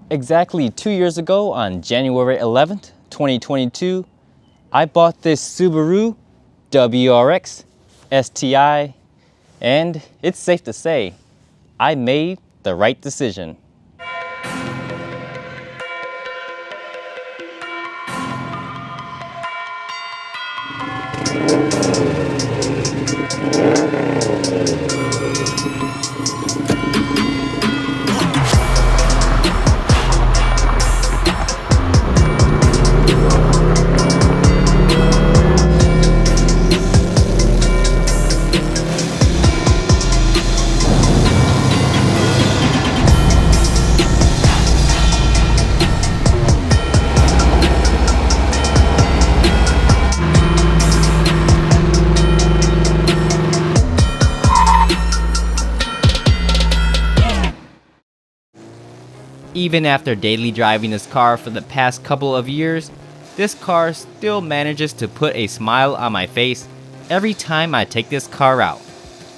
Exactly 2 years ago on January 11th, 2022, I bought this Subaru WRX STI, and it's safe to say, I made the right decision. Even after daily driving this car for the past couple of years, this car still manages to put a smile on my face every time I take this car out.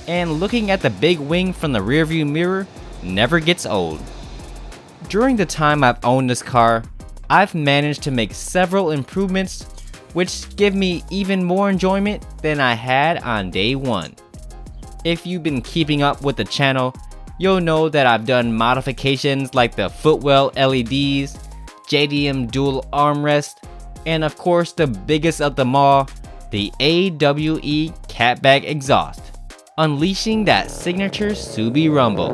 And looking at the big wing from the rearview mirror never gets old. During the time I've owned this car, I've managed to make several improvements which give me even more enjoyment than I had on day one. If you've been keeping up with the channel, you'll know that I've done modifications like the footwell LEDs, JDM dual armrest, and of course the biggest of them all, the AWE catback exhaust, unleashing that signature Subi rumble.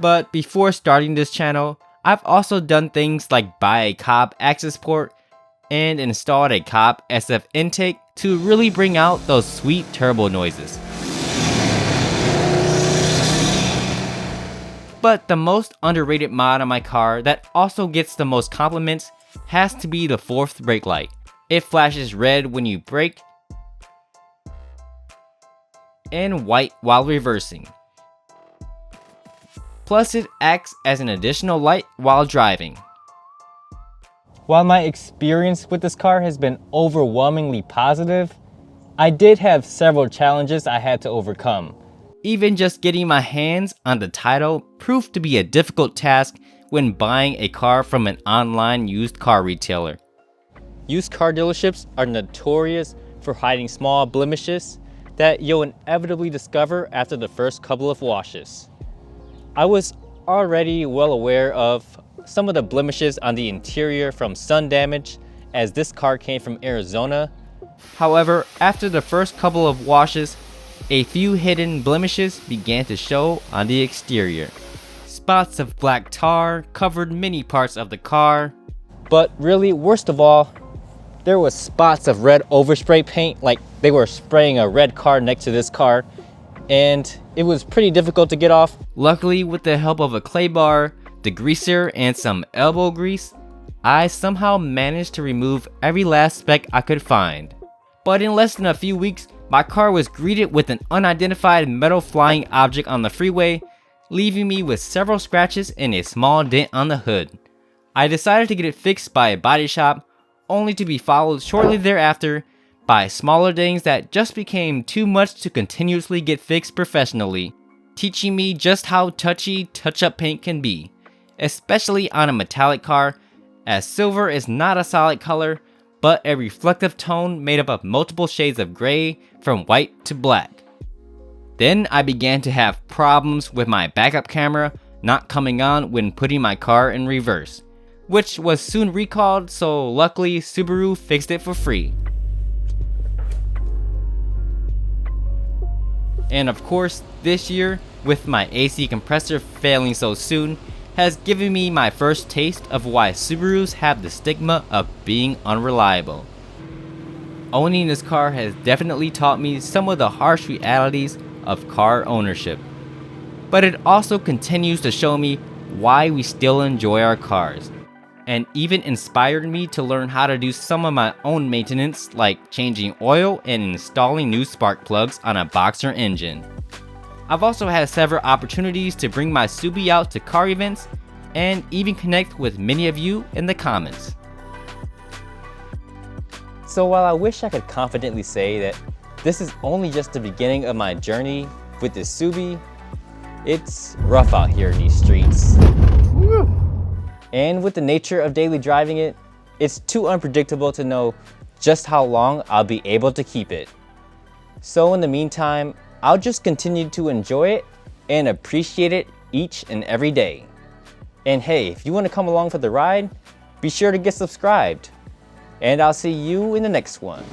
But before starting this channel, I've also done things like buy a Cobb access port and installed a Cobb SF intake to really bring out those sweet turbo noises. But the most underrated mod on my car that also gets the most compliments has to be the fourth brake light. It flashes red when you brake and white while reversing. Plus it acts as an additional light while driving. While my experience with this car has been overwhelmingly positive, I did have several challenges I had to overcome. Even just getting my hands on the title proved to be a difficult task when buying a car from an online used car retailer. Used car dealerships are notorious for hiding small blemishes that you'll inevitably discover after the first couple of washes. I was already well aware of some of the blemishes on the interior from sun damage, as this car came from Arizona. However, after the first couple of washes, a few hidden blemishes began to show on the exterior. Spots of black tar covered many parts of the car. But really, worst of all, there was spots of red overspray paint, like they were spraying a red car next to this car, and it was pretty difficult to get off. Luckily, with the help of a clay bar, degreaser, and some elbow grease, I somehow managed to remove every last speck I could find. But in less than a few weeks, my car was greeted with an unidentified metal flying object on the freeway, leaving me with several scratches and a small dent on the hood. I decided to get it fixed by a body shop, only to be followed shortly thereafter by smaller dings that just became too much to continuously get fixed professionally, teaching me just how touchy touch-up paint can be, especially on a metallic car, as silver is not a solid color, but a reflective tone made up of multiple shades of gray from white to black. Then I began to have problems with my backup camera not coming on when putting my car in reverse, which was soon recalled, so luckily Subaru fixed it for free. And of course, this year, with my AC compressor failing so soon, has given me my first taste of why Subarus have the stigma of being unreliable. Owning this car has definitely taught me some of the harsh realities of car ownership. But it also continues to show me why we still enjoy our cars, and even inspired me to learn how to do some of my own maintenance, like changing oil and installing new spark plugs on a boxer engine. I've also had several opportunities to bring my Subi out to car events and even connect with many of you in the comments. So while I wish I could confidently say that this is only just the beginning of my journey with this Subi. It's rough out here in these streets. Woo. And with the nature of daily driving it, it's too unpredictable to know just how long I'll be able to keep it. So in the meantime, I'll just continue to enjoy it and appreciate it each and every day. And hey, if you want to come along for the ride, be sure to get subscribed. And I'll see you in the next one.